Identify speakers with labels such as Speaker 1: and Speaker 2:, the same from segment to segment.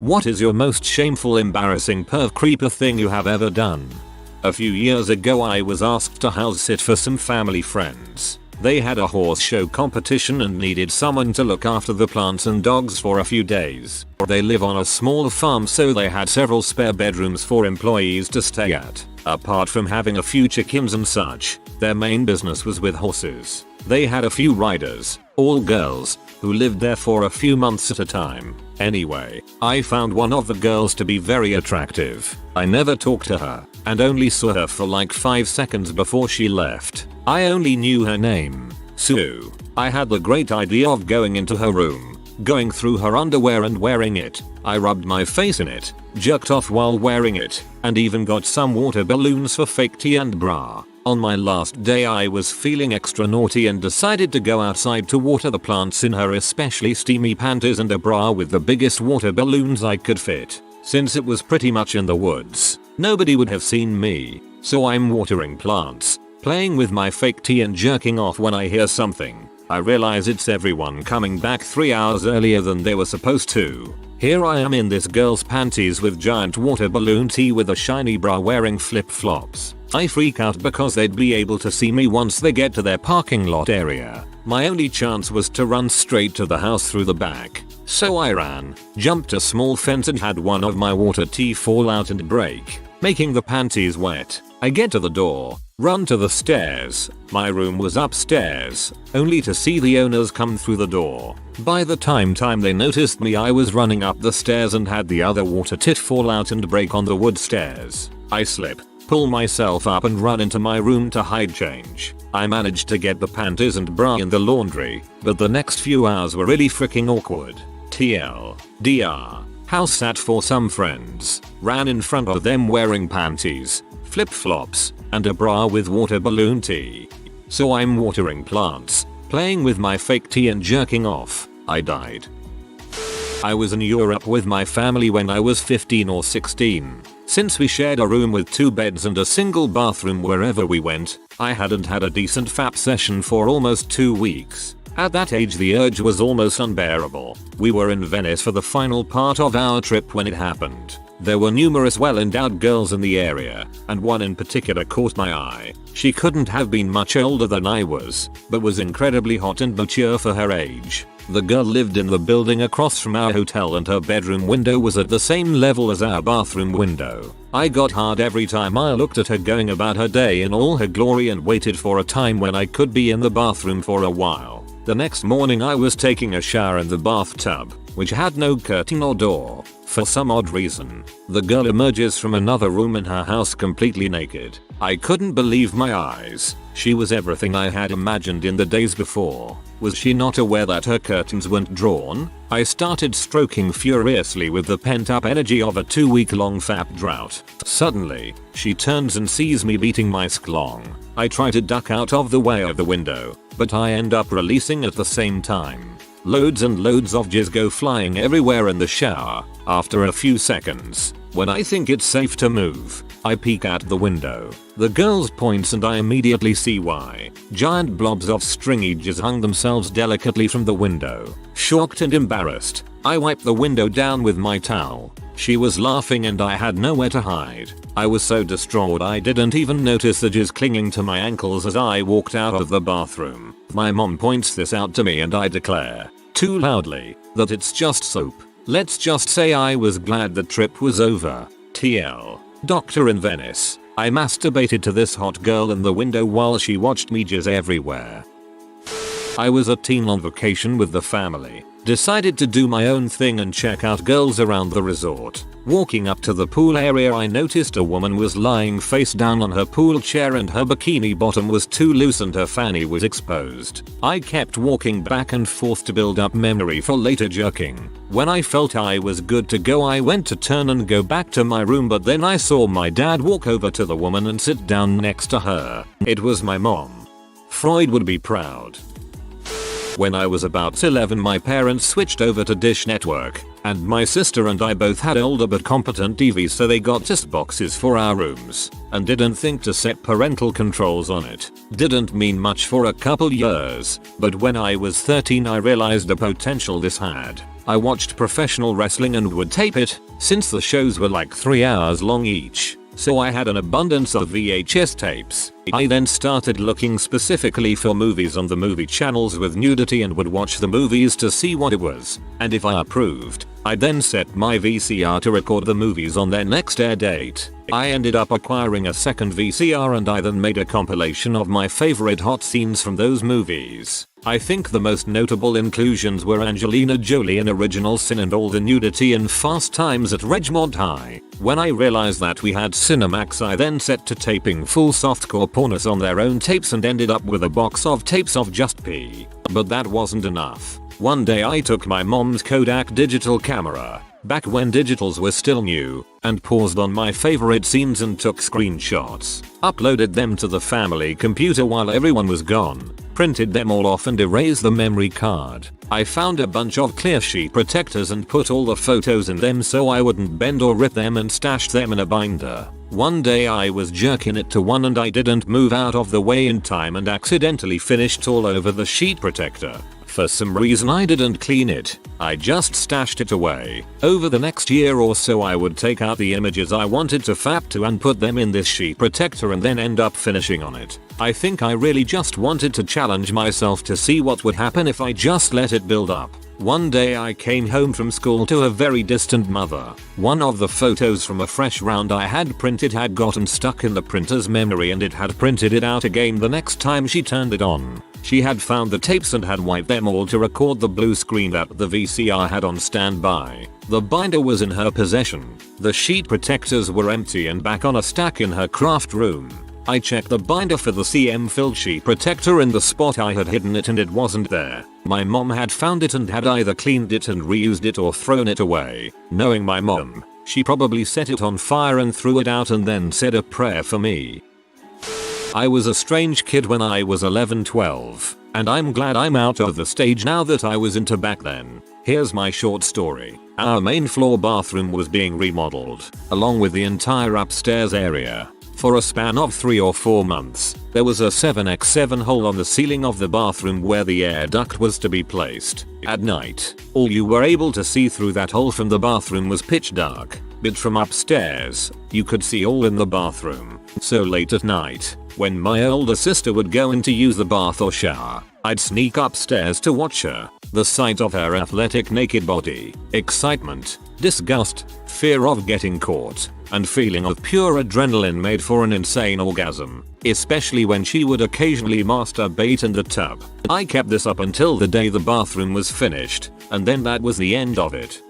Speaker 1: What is your most shameful, embarrassing, perv creeper thing you have ever done? A few years ago I was asked to house sit for some family friends. They had a horse show competition and needed someone to look after the plants and dogs for a few days. They live on a small farm, so they had several spare bedrooms for employees to stay at. Apart from having a few chickens and such, their main business was with horses. They had a few riders, all girls, who lived there for a few months at a time. Anyway, I found one of the girls to be very attractive. I never talked to her, and only saw her for like 5 seconds before she left. I only knew her name, Sue. I had the great idea of going into her room, going through her underwear and wearing it. I rubbed my face in it, jerked off while wearing it, and even got some water balloons for fake tea and bra. On my last day I was feeling extra naughty and decided to go outside to water the plants in her especially steamy panties and a bra with the biggest water balloons I could fit. Since it was pretty much in the woods, nobody would have seen me, so I'm watering plants, playing with my fake tea and jerking off when I hear something. I realize it's everyone coming back 3 hours earlier than they were supposed to. Here I am in this girl's panties with giant water balloon tea with a shiny bra, wearing flip-flops. I freak out because they'd be able to see me once they get to their parking lot area. My only chance was to run straight to the house through the back. So I ran, jumped a small fence and had one of my water tea fall out and break, making the panties wet. I get to the door, run to the stairs. My room was upstairs, only to see the owners come through the door. By the time they noticed me, I was running up the stairs and had the other water tit fall out and break on the wood stairs. I slip, pull myself up and run into my room to hide change. I managed to get the panties and bra in the laundry, but the next few hours were really freaking awkward. TLDR. House sat for some friends, ran in front of them wearing panties, flip-flops, and a bra with water balloon tea. So I'm watering plants, playing with my fake tea and jerking off. I died. I was in Europe with my family when I was 15 or 16. Since we shared a room with 2 beds and a single bathroom wherever we went, I hadn't had a decent FAP session for almost 2 weeks. At that age the urge was almost unbearable. We were in Venice for the final part of our trip when it happened. There were numerous well-endowed girls in the area, and one in particular caught my eye. She couldn't have been much older than I was, but was incredibly hot and mature for her age. The girl lived in the building across from our hotel and her bedroom window was at the same level as our bathroom window. I got hard every time I looked at her going about her day in all her glory and waited for a time when I could be in the bathroom for a while. The next morning I was taking a shower in the bathtub, which had no curtain or door. For some odd reason, the girl emerges from another room in her house completely naked. I couldn't believe my eyes. She was everything I had imagined in the days before. Was she not aware that her curtains weren't drawn? I started stroking furiously with the pent-up energy of a 2-week-long FAP drought. Suddenly, she turns and sees me beating my sklong. I try to duck out of the way of the window, but I end up releasing at the same time. Loads and loads of jizz go flying everywhere in the shower. After a few seconds, when I think it's safe to move, I peek out the window. The girl points and I immediately see why. Giant blobs of stringy jizz hung themselves delicately from the window. Shocked and embarrassed, I wiped the window down with my towel. She was laughing and I had nowhere to hide. I was so distraught I didn't even notice the jizz clinging to my ankles as I walked out of the bathroom. My mom points this out to me and I declare, too loudly, that it's just soap. Let's just say I was glad the trip was over. TL. Doctor in Venice. I masturbated to this hot girl in the window while she watched me jizz everywhere. I was a teen on vacation with the family. Decided to do my own thing and check out girls around the resort. Walking up to the pool area I noticed a woman was lying face down on her pool chair and her bikini bottom was too loose and her fanny was exposed. I kept walking back and forth to build up memory for later jerking. When I felt I was good to go I went to turn and go back to my room, but then I saw my dad walk over to the woman and sit down next to her. It was my mom. Freud would be proud. When I was about 11 my parents switched over to Dish Network. and my sister and I both had older but competent TVs, so they got us boxes for our rooms and didn't think to set parental controls on it. Didn't mean much for a couple years, but when I was 13 I realized the potential this had. I watched professional wrestling and would tape it, since the shows were like 3 hours long each. So I had an abundance of VHS tapes. I then started looking specifically for movies on the movie channels with nudity and would watch the movies to see what it was, and if I approved, I'd then set my VCR to record the movies on their next air date. I ended up acquiring a second VCR and I then made a compilation of my favorite hot scenes from those movies. I think the most notable inclusions were Angelina Jolie in Original Sin and all the nudity in Fast Times at Ridgemont High. When I realized that we had Cinemax, I then set to taping full softcore pornos on their own tapes and ended up with a box of tapes of just pee. But that wasn't enough. One day I took my mom's Kodak digital camera, back when digitals were still new, and paused on my favorite scenes and took screenshots, uploaded them to the family computer while everyone was gone, printed them all off and erased the memory card. I found a bunch of clear sheet protectors and put all the photos in them so I wouldn't bend or rip them and stashed them in a binder. One day I was jerking it to one and I didn't move out of the way in time and accidentally finished all over the sheet protector. For some reason I didn't clean it. I just stashed it away. Over the next year or so I would take out the images I wanted to fap to and put them in this sheet protector and then end up finishing on it. I think I really just wanted to challenge myself to see what would happen if I just let it build up. One day I came home from school to a very distant mother. One of the photos from a fresh round I had printed had gotten stuck in the printer's memory and it had printed it out again the next time she turned it on. She had found the tapes and had wiped them all to record the blue screen that the VCR had on standby. The binder was in her possession. The sheet protectors were empty and back on a stack in her craft room. I checked the binder for the CM filled sheet protector in the spot I had hidden it and it wasn't there. My mom had found it and had either cleaned it and reused it or thrown it away. Knowing my mom, she probably set it on fire and threw it out and then said a prayer for me. I was a strange kid when I was 11-12, and I'm glad I'm out of the stage now that I was into back then. Here's my short story. Our main floor bathroom was being remodeled, along with the entire upstairs area. For a span of 3 or 4 months, there was a 7x7 hole on the ceiling of the bathroom where the air duct was to be placed. At night, all you were able to see through that hole from the bathroom was pitch dark, but from upstairs, you could see all in the bathroom. So late at night, when my older sister would go in to use the bath or shower, I'd sneak upstairs to watch her. The sight of her athletic naked body, excitement, disgust, fear of getting caught, and feeling of pure adrenaline made for an insane orgasm, especially when she would occasionally masturbate in the tub. I kept this up until the day the bathroom was finished, and then that was the end of it.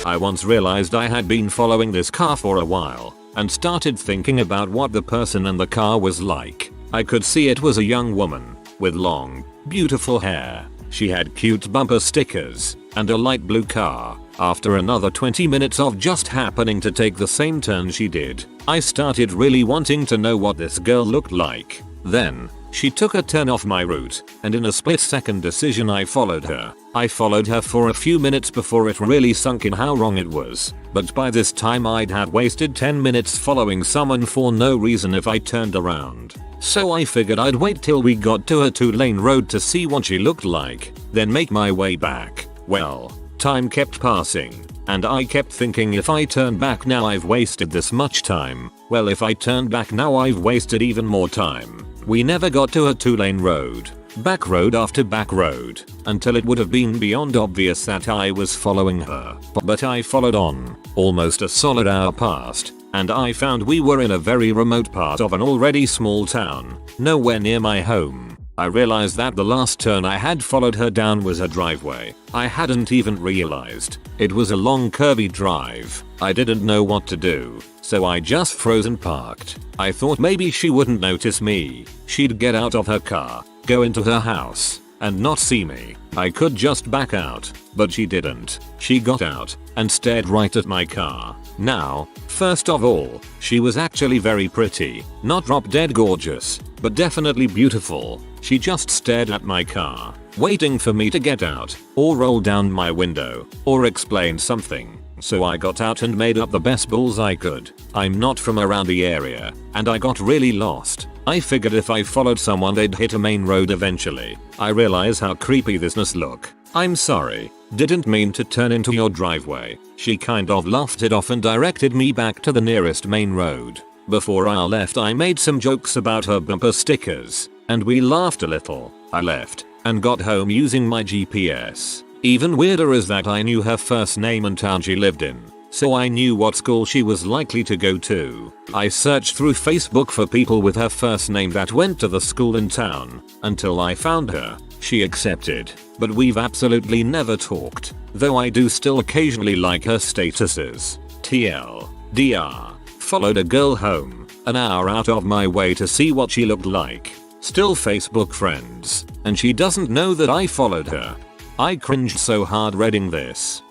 Speaker 1: I once realized I had been following this car for a while, and started thinking about what the person in the car was like. I could see it was a young woman, with long, beautiful hair. She had cute bumper stickers, and a light blue car. After another 20 minutes of just happening to take the same turn she did, I started really wanting to know what this girl looked like. Then, she took a turn off my route, and in a split-second decision I followed her. I followed her for a few minutes before it really sunk in how wrong it was, but by this time I'd had wasted 10 minutes following someone for no reason if I turned around. So I figured I'd wait till we got to a 2-lane road to see what she looked like, then make my way back. Well, time kept passing, and I kept thinking if I turn back now I've wasted this much time. Well, if I turn back now I've wasted even more time. We never got to a 2-lane road, back road after back road, until it would have been beyond obvious that I was following her. But I followed on. Almost a solid hour passed, and I found we were in a very remote part of an already small town, nowhere near my home. I realized that the last turn I had followed her down was her driveway. I hadn't even realized. It was a long curvy drive. I didn't know what to do, so I just froze and parked. I thought maybe she wouldn't notice me. She'd get out of her car, go into her house, and not see me. I could just back out, but she didn't. She got out and stared right at my car. Now, first of all, she was actually very pretty. Not drop dead gorgeous, but definitely beautiful. She just stared at my car. waiting for me to get out, or roll down my window, or explain something. So I got out and made up the best bulls I could. I'm not from around the area, and I got really lost. I figured if I followed someone they'd hit a main road eventually. I realize how creepy this must look. I'm sorry, didn't mean to turn into your driveway. She kind of laughed it off and directed me back to the nearest main road. Before I left I made some jokes about her bumper stickers, and we laughed a little. I left and got home using my GPS. Even weirder is that I knew her first name and town she lived in, so I knew what school she was likely to go to. I searched through Facebook for people with her first name that went to the school in town, until I found her. She accepted, but we've absolutely never talked, though I do still occasionally like her statuses. TLDR. Followed a girl home, an hour out of my way to see what she looked like. Still Facebook friends, and she doesn't know that I followed her. I cringed so hard reading this.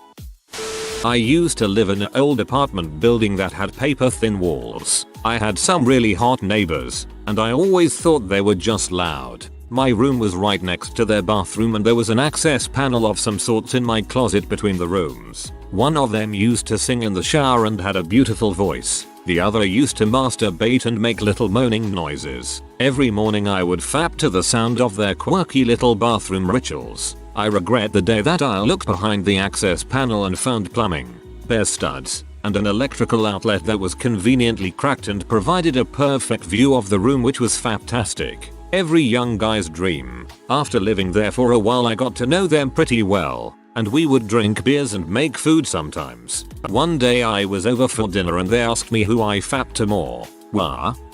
Speaker 1: I used to live in an old apartment building that had paper thin walls. I had some really hot neighbors, and I always thought they were just loud. My room was right next to their bathroom and there was an access panel of some sort in my closet between the rooms. One of them used to sing in the shower and had a beautiful voice. The other used to masturbate and make little moaning noises. Every morning I would fap to the sound of their quirky little bathroom rituals. I regret the day that I looked behind the access panel and found plumbing, bare studs, and an electrical outlet that was conveniently cracked and provided a perfect view of the room, which was fantastic. Every young guy's dream. After living there for a while I got to know them pretty well, and we would drink beers and make food sometimes. One day I was over for dinner and they asked me who I fapped to more.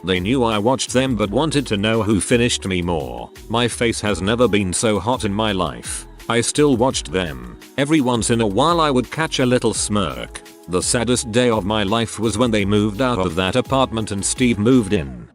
Speaker 1: They knew I watched them but wanted to know who finished me more. My face has never been so hot in my life. I still watched them. Every once in a while I would catch a little smirk. The saddest day of my life was when they moved out of that apartment and Steve moved in.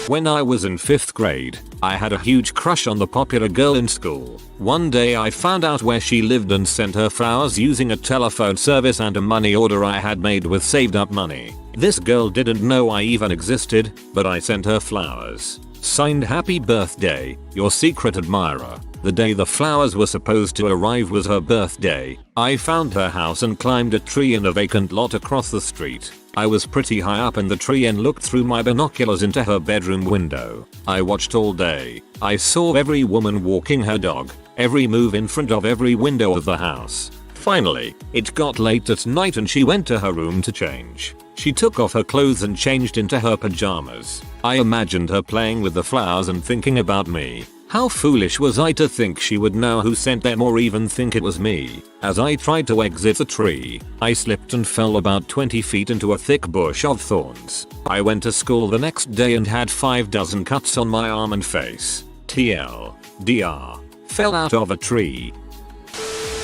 Speaker 1: When I was in 5th grade, I had a huge crush on the popular girl in school. One day I found out where she lived and sent her flowers using a telephone service and a money order I had made with saved up money. This girl didn't know I even existed, but I sent her flowers. Signed, "Happy birthday, your secret admirer." The day the flowers were supposed to arrive was her birthday. I found her house and climbed a tree in a vacant lot across the street. I was pretty high up in the tree and looked through my binoculars into her bedroom window. I watched all day. I saw every woman walking her dog, every move in front of every window of the house. Finally, it got late at night and she went to her room to change. She took off her clothes and changed into her pajamas. I imagined her playing with the flowers and thinking about me. How foolish was I to think she would know who sent them or even think it was me. As I tried to exit the tree, I slipped and fell about 20 feet into a thick bush of thorns. I went to school the next day and had 5 dozen cuts on my arm and face. TLDR. Fell out of a tree.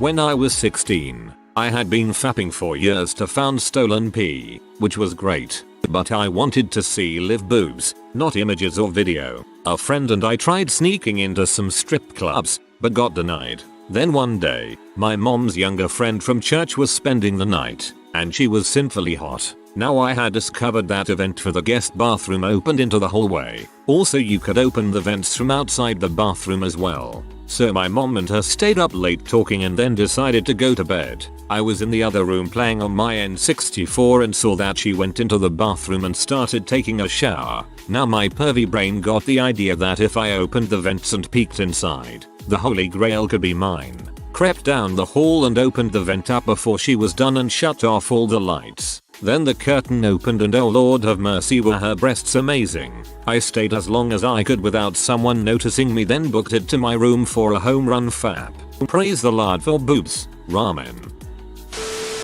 Speaker 1: When I was 16, I had been fapping for years to found stolen pee, which was great. But I wanted to see live boobs, not images or video. A friend and I tried sneaking into some strip clubs, but got denied. Then one day, my mom's younger friend from church was spending the night, and she was sinfully hot. Now I had discovered that a vent for the guest bathroom opened into the hallway. Also you could open the vents from outside the bathroom as well. So my mom and her stayed up late talking and then decided to go to bed. I was in the other room playing on my N64 and saw that she went into the bathroom and started taking a shower. Now my pervy brain got the idea that if I opened the vents and peeked inside, the holy grail could be mine. Crept down the hall and opened the vent up before she was done and shut off all the lights. Then the curtain opened and oh Lord have mercy, were her breasts amazing. I stayed as long as I could without someone noticing me, then booked it to my room for a home run fap. Praise the Lord for boobs. Ramen.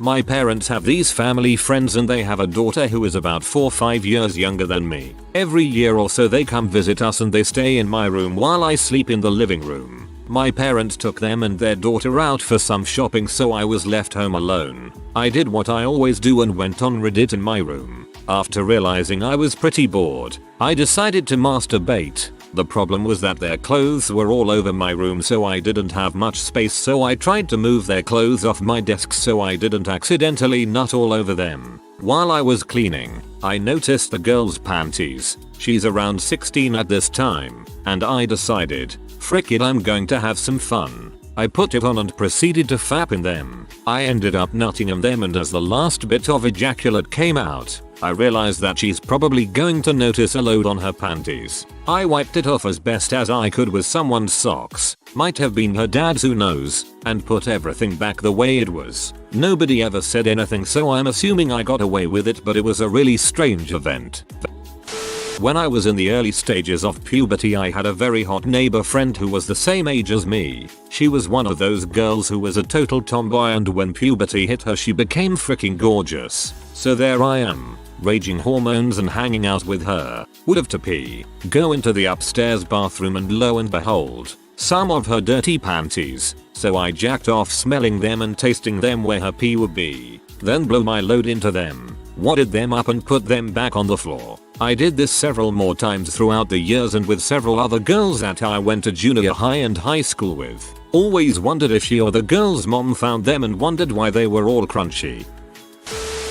Speaker 1: My parents have these family friends and they have a daughter who is about 4 or 5 years younger than me. Every year or so they come visit us and they stay in my room while I sleep in the living room. My parents took them and their daughter out for some shopping, so I was left home alone. I did what I always do and went on Reddit in my room. After realizing I was pretty bored, I decided to masturbate. The problem was that their clothes were all over my room, so I didn't have much space, so I tried to move their clothes off my desk so I didn't accidentally nut all over them. While I was cleaning, I noticed the girl's panties. She's around 16 at this time, and I decided, Frick it, I'm going to have some fun. I put it on and proceeded to fap in them. I ended up nutting in them, and as the last bit of ejaculate came out, I realized that she's probably going to notice a load on her panties. I wiped it off as best as I could with someone's socks, might have been her dad's, who knows, and put everything back the way it was. Nobody ever said anything, so I'm assuming I got away with it, but it was a really strange event. When I was in the early stages of puberty, I had a very hot neighbor friend who was the same age as me. She was one of those girls who was a total tomboy, and when puberty hit her she became freaking gorgeous. So there I am, raging hormones and hanging out with her. Would have to pee, go into the upstairs bathroom, and lo and behold, some of her dirty panties. So I jacked off, smelling them and tasting them where her pee would be. Then blow my load into them, wadded them up and put them back on the floor. I did this several more times throughout the years, and with several other girls that I went to junior high and high school with. Always wondered if she or the girl's mom found them and wondered why they were all crunchy.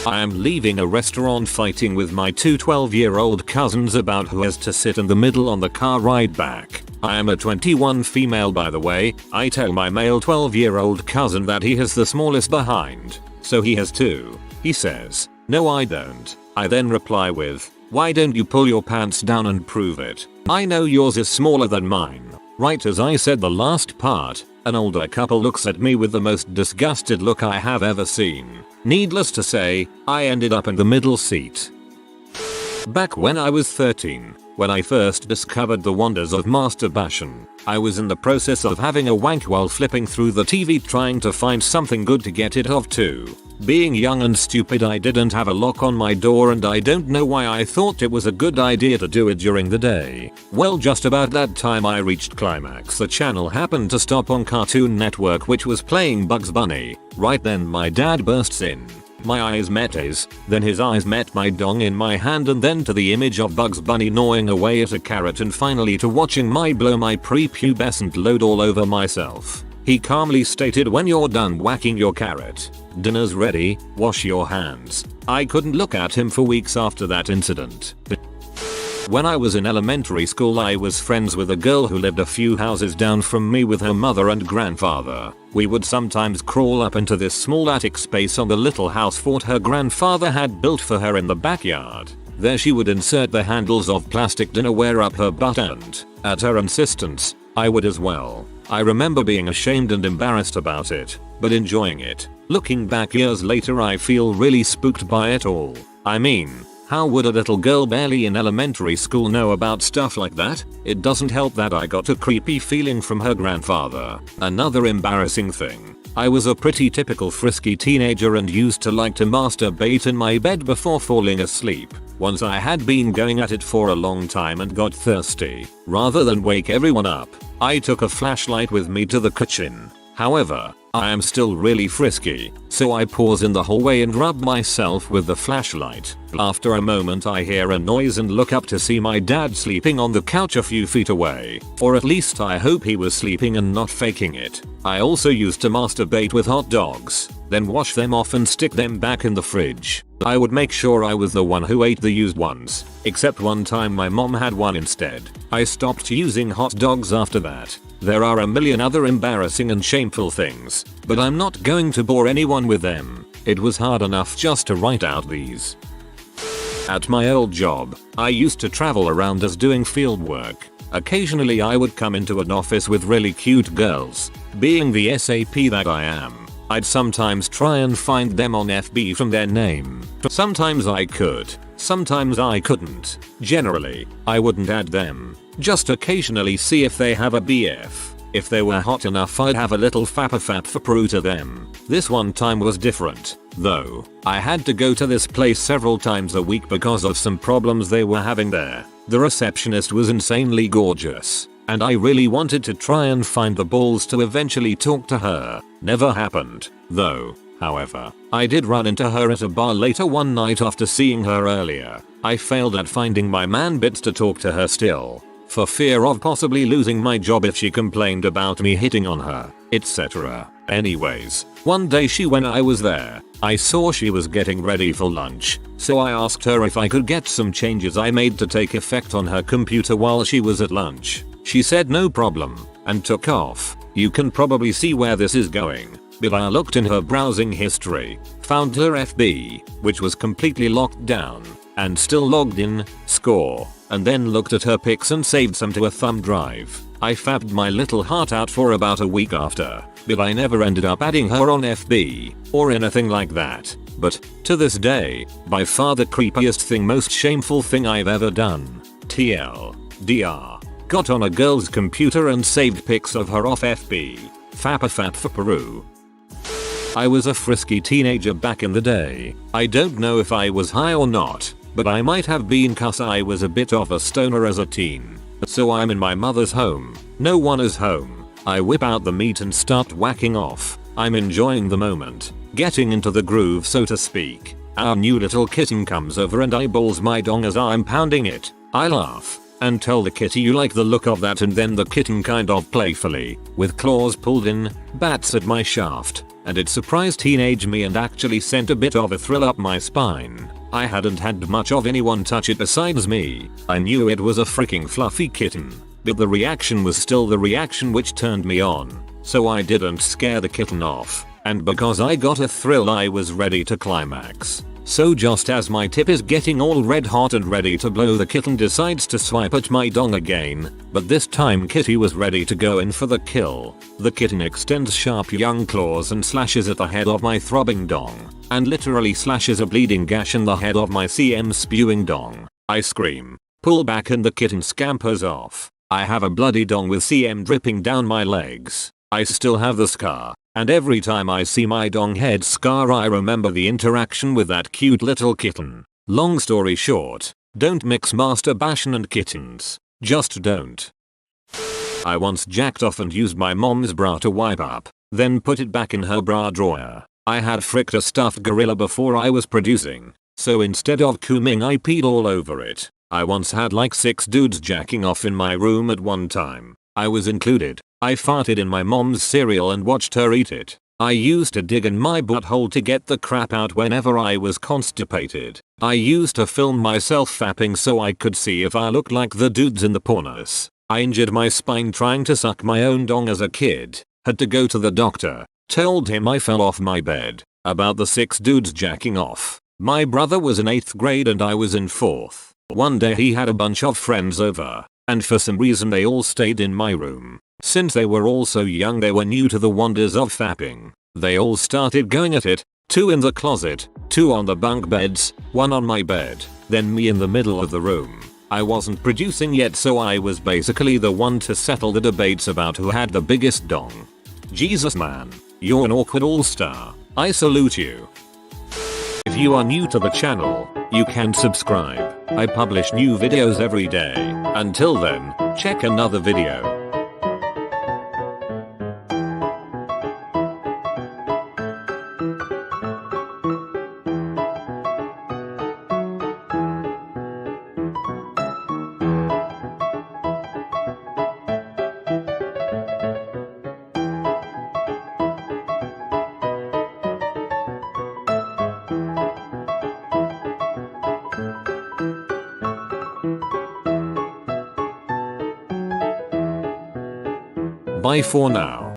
Speaker 1: I am leaving a restaurant fighting with my two 12-year-old cousins about who has to sit in the middle on the car ride back. I am a 21 female, by the way. I tell my male 12-year-old cousin that he has the smallest behind, so he has two. He says, "No I don't." I then reply with, "Why don't you pull your pants down and prove it? I know yours is smaller than mine." Right as I said the last part, an older couple looks at me with the most disgusted look I have ever seen. Needless to say, I ended up in the middle seat. Back when I was 13, when I first discovered the wonders of masturbation, I was in the process of having a wank while flipping through the TV trying to find something good to get it off to. Being young and stupid, I didn't have a lock on my door, and I don't know why I thought it was a good idea to do it during the day. Well, just about that time I reached climax. The channel happened to stop on Cartoon Network, which was playing Bugs Bunny. Right then my dad bursts in. My eyes met his, then his eyes met my dong in my hand, and then to the image of Bugs Bunny gnawing away at a carrot, and finally to watching my blow my prepubescent load all over myself. He calmly stated, "When you're done whacking your carrot, dinner's ready, wash your hands." I couldn't look at him for weeks after that incident. When I was in elementary school, I was friends with a girl who lived a few houses down from me with her mother and grandfather. We would sometimes crawl up into this small attic space on the little house fort her grandfather had built for her in the backyard. There she would insert the handles of plastic dinnerware up her butt, and, at her insistence, I would as well. I remember being ashamed and embarrassed about it, but enjoying it. Looking back years later, I feel really spooked by it all. I mean, how would a little girl barely in elementary school know about stuff like that? It doesn't help that I got a creepy feeling from her grandfather. Another embarrassing thing. I was a pretty typical frisky teenager and used to like to masturbate in my bed before falling asleep. Once I had been going at it for a long time and got thirsty. Rather than wake everyone up, I took a flashlight with me to the kitchen. However, I am still really frisky, so I pause in the hallway and rub myself with the flashlight. After a moment I hear a noise and look up to see my dad sleeping on the couch a few feet away. Or at least I hope he was sleeping and not faking it. I also used to masturbate with hot dogs, then wash them off and stick them back in the fridge. I would make sure I was the one who ate the used ones, except one time my mom had one instead. I stopped using hot dogs after that. There are a million other embarrassing and shameful things, but I'm not going to bore anyone with them. It was hard enough just to write out these. At my old job, I used to travel around as doing field work. Occasionally I would come into an office with really cute girls. Being the SAP that I am, I'd sometimes try and find them on FB from their name. Sometimes I could, sometimes I couldn't. Generally, I wouldn't add them. Just occasionally see if they have a BF. If they were hot enough, I'd have a little fap for Peru to them. This one time was different, though. I had to go to this place several times a week because of some problems they were having there. The receptionist was insanely gorgeous, and I really wanted to try and find the balls to eventually talk to her. Never happened, though. However, I did run into her at a bar later one night after seeing her earlier. I failed at finding my man bits to talk to her still, for fear of possibly losing my job if she complained about me hitting on her, etc. Anyways, one day when I was there, I saw she was getting ready for lunch, so I asked her if I could get some changes I made to take effect on her computer while she was at lunch. She said no problem, and took off. You can probably see where this is going, but I looked in her browsing history, found her FB, which was completely locked down, and still logged in, score, and then looked at her pics and saved some to a thumb drive. I fabbed my little heart out for about a week after, but I never ended up adding her on FB, or anything like that. But, to this day, by far the creepiest thing, most shameful thing I've ever done. TLDR. Got on a girl's computer and saved pics of her off FB. Fap for Peru. I was a frisky teenager back in the day. I don't know if I was high or not, but I might have been cause I was a bit of a stoner as a teen. So I'm in my mother's home. No one is home. I whip out the meat and start whacking off. I'm enjoying the moment, getting into the groove so to speak. Our new little kitten comes over and eyeballs my dong as I'm pounding it. I laugh and tell the kitty you like the look of that, and then the kitten kind of playfully, with claws pulled in, bats at my shaft, and it surprised teenage me and actually sent a bit of a thrill up my spine. I hadn't had much of anyone touch it besides me. I knew it was a freaking fluffy kitten, but the reaction was still the reaction which turned me on, so I didn't scare the kitten off, and because I got a thrill I was ready to climax. So just as my tip is getting all red hot and ready to blow, the kitten decides to swipe at my dong again, but this time Kitty was ready to go in for the kill. The kitten extends sharp young claws and slashes at the head of my throbbing dong, and literally slashes a bleeding gash in the head of my CM spewing dong. I scream, pull back, and the kitten scampers off. I have a bloody dong with CM dripping down my legs. I still have the scar, and every time I see my dong head scar I remember the interaction with that cute little kitten. Long story short, don't mix masturbation and kittens. Just don't. I once jacked off and used my mom's bra to wipe up, then put it back in her bra drawer. I had fricked a stuffed gorilla before I was producing, so instead of cooming I peed all over it. I once had like 6 dudes jacking off in my room at one time. I was included. I farted in my mom's cereal and watched her eat it. I used to dig in my butthole to get the crap out whenever I was constipated. I used to film myself fapping so I could see if I looked like the dudes in the pornos. I injured my spine trying to suck my own dong as a kid. Had to go to the doctor. Told him I fell off my bed. About the 6 dudes jacking off. My brother was in 8th grade and I was in 4th. One day he had a bunch of friends over, and for some reason they all stayed in my room. Since they were all so young they were new to the wonders of fapping. They all started going at it, 2 in the closet, 2 on the bunk beds, 1 on my bed, then me in the middle of the room. I wasn't producing yet, so I was basically the one to settle the debates about who had the biggest dong. Jesus man, you're an awkward all-star. I salute you. If you are new to the channel, you can subscribe. I publish new videos every day. Until then, check another video. Bye for now.